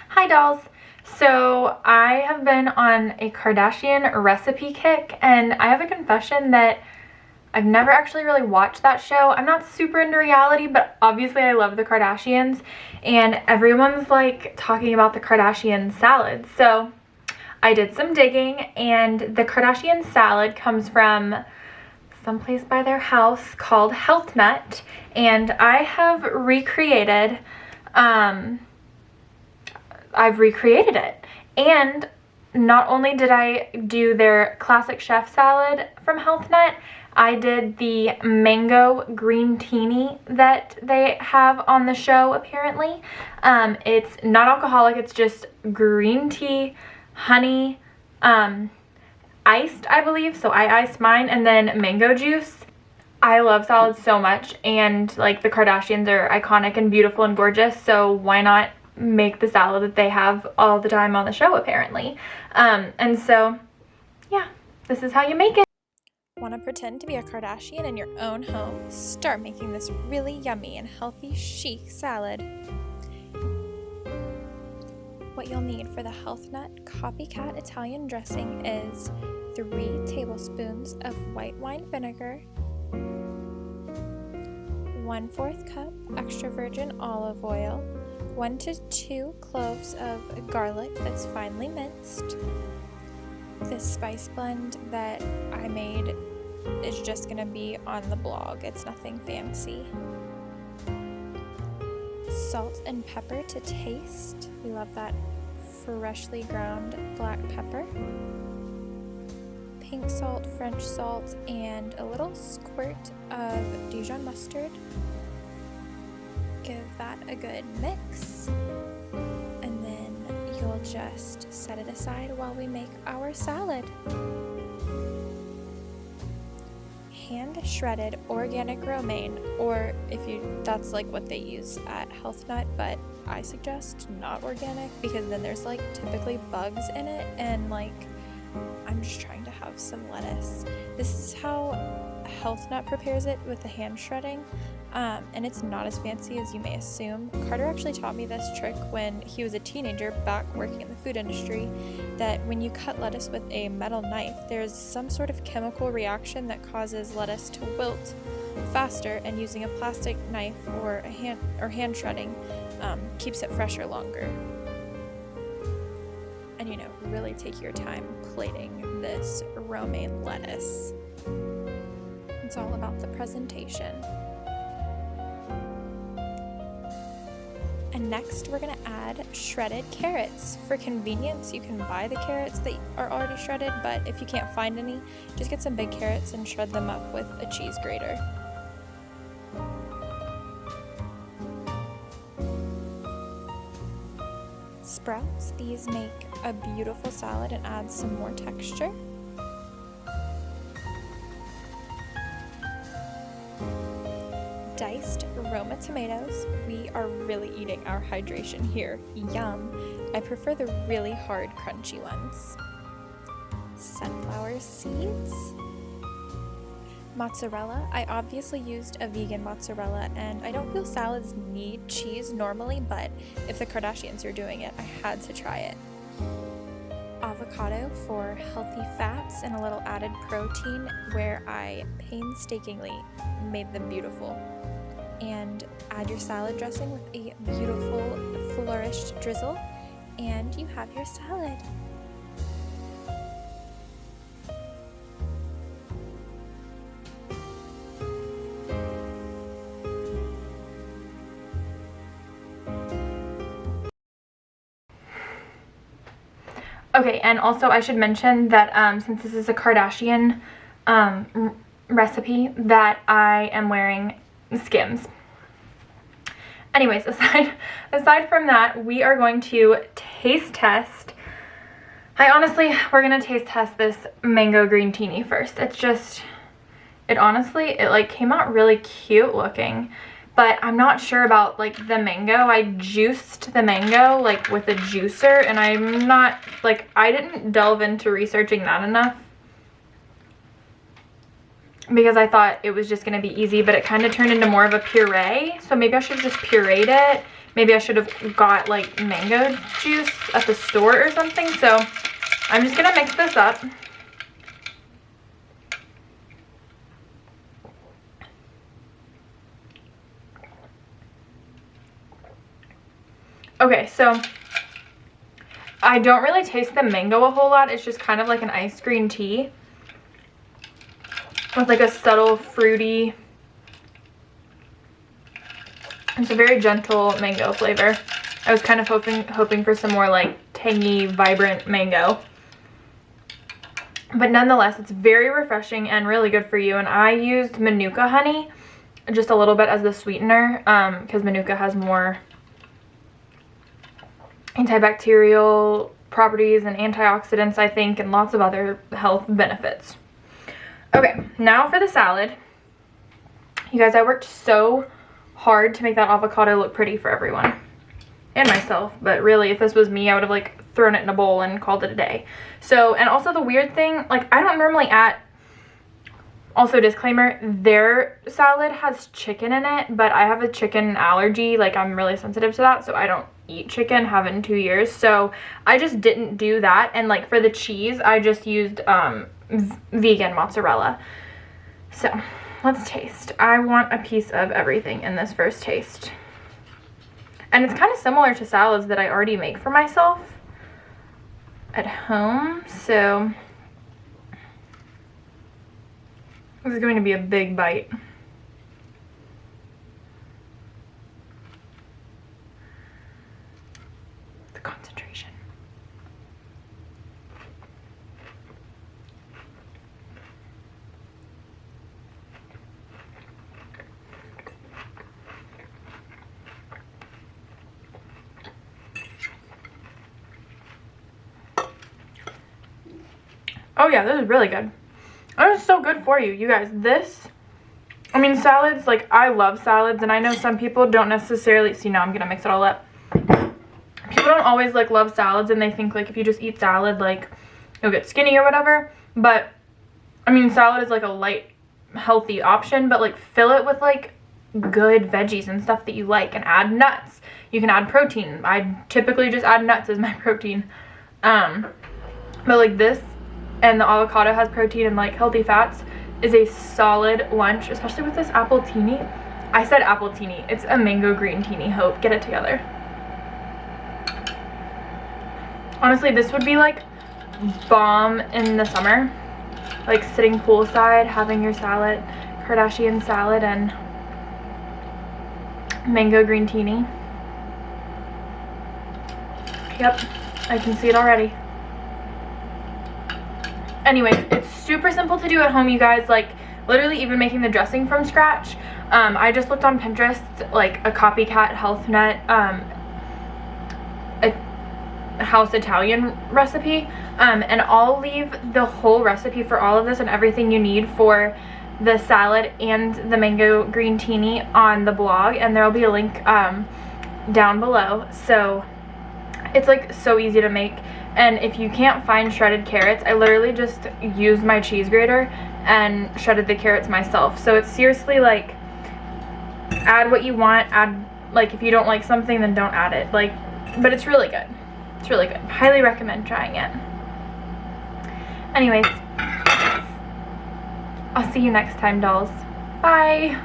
Hi dolls! So I have been on a Kardashian recipe kick, and I have a confession that I've never actually really watched that show. I'm not super into reality, but obviously I love the Kardashians, and everyone's like talking about the Kardashian salad. So I did some digging, and the Kardashian salad comes from someplace by their house called Healthnut, and I have recreated it. And not only did I do their classic chef salad from Healthnut, I did the mango green teeny that they have on the show apparently. It's not alcoholic, it's just green tea, honey, iced, I believe. So I iced mine, and then mango juice. I love salads so much, and like the Kardashians are iconic and beautiful and gorgeous, so why not make the salad that they have all the time on the show apparently. And so yeah, this is how you make it. Want to pretend to be a Kardashian in your own home? Start making this really yummy and healthy chic salad. What you'll need for the Healthnut Copycat Italian dressing is 3 tablespoons of white wine vinegar, 1/4 cup extra virgin olive oil, 1 to 2 cloves of garlic that's finely minced. This spice blend that I made is just going to be on the blog. It's nothing fancy. Salt and pepper to taste. We love that freshly ground black pepper. Pink salt, French salt, and a little squirt of Dijon mustard. Give that a good mix, and then you'll just set it aside while we make our salad. Hand shredded organic romaine, or that's like what they use at Healthnut, but I suggest not organic because then there's like typically bugs in it, and like I'm just trying to have some lettuce. This is how Healthnut prepares it with the hand shredding, and it's not as fancy as you may assume. Carter actually taught me this trick when he was a teenager back working in the food industry, that when you cut lettuce with a metal knife, there's some sort of chemical reaction that causes lettuce to wilt faster, and using a plastic knife or hand shredding keeps it fresher longer. And really take your time plating this romaine lettuce. It's all about the presentation. And next we're going to add shredded carrots. For convenience, you can buy the carrots that are already shredded, but if you can't find any, just get some big carrots and shred them up with a cheese grater. Sprouts, these make a beautiful salad and add some more texture. Diced Roma tomatoes. We are really eating our hydration here. Yum! I prefer the really hard, crunchy ones. Sunflower seeds. Mozzarella. I obviously used a vegan mozzarella, and I don't feel salads need cheese normally, but if the Kardashians are doing it, I had to try it. Avocado for healthy fats and a little added protein, where I painstakingly made them beautiful. And add your salad dressing with a beautiful flourished drizzle, and you have your salad. Okay, and also I should mention that since this is a Kardashian recipe, that I am wearing Skims. Anyways, aside from that, we are going to taste test. We're gonna taste test this mango green teeny first. It honestly like came out really cute looking, but I'm not sure about like the mango. I juiced the mango like with a juicer, and I'm not like, I didn't delve into researching that enough because I thought it was just going to be easy, but it kind of turned into more of a puree. So maybe I should just pureed it maybe I should have got like mango juice at the store or something. So I'm just gonna mix this up. Okay, so I don't really taste the mango a whole lot. It's just kind of like an iced green tea with like a subtle fruity. It's a very gentle mango flavor. I was kind of hoping for some more like tangy, vibrant mango. But nonetheless, it's very refreshing and really good for you. And I used Manuka honey just a little bit as the sweetener because Manuka has more antibacterial properties and antioxidants, I think, and lots of other health benefits. Okay, now for the salad. You guys, I worked so hard to make that avocado look pretty for everyone and myself, but really if this was me, I would have like thrown it in a bowl and called it a day. So, and also the weird thing, like I don't normally add, also disclaimer, their salad has chicken in it, but I have a chicken allergy. Like I'm really sensitive to that, so I don't eat chicken, haven't in 2 years. So I just didn't do that. And like for the cheese, I just used vegan mozzarella. So let's taste. I want a piece of everything in this first taste. And it's kind of similar to salads that I already make for myself at home. So this is going to be a big bite. The concentration. Oh yeah, this is really good. That is so good for you, you guys. This, I mean, salads, like I love salads, and I know some people don't necessarily, see now I'm gonna mix it all up. People don't always like love salads, and they think like if you just eat salad, like you'll get skinny or whatever. But I mean, salad is like a light, healthy option, but like fill it with like good veggies and stuff that you like, and add nuts. You can add protein. I typically just add nuts as my protein. But like this, and the avocado has protein and like healthy fats, is a solid lunch, especially with this apple teeny. I said apple teeny. It's a mango green teeny. Hope, get it together. Honestly, this would be like bomb in the summer. Like sitting poolside, having your salad, Kardashian salad and mango green teeny. Yep, I can see it already. Anyways, it's super simple to do at home, you guys. Like literally even making the dressing from scratch. I just looked on Pinterest, like a Copycat Healthnut a house Italian recipe, and I'll leave the whole recipe for all of this and everything you need for the salad and the mango green teeny on the blog, and there will be a link down below. So it's like so easy to make. And if you can't find shredded carrots, I literally just used my cheese grater and shredded the carrots myself. So it's seriously like, add what you want, add, like if you don't like something, then don't add it. Like, but it's really good. It's really good. Highly recommend trying it. Anyways, I'll see you next time, dolls. Bye.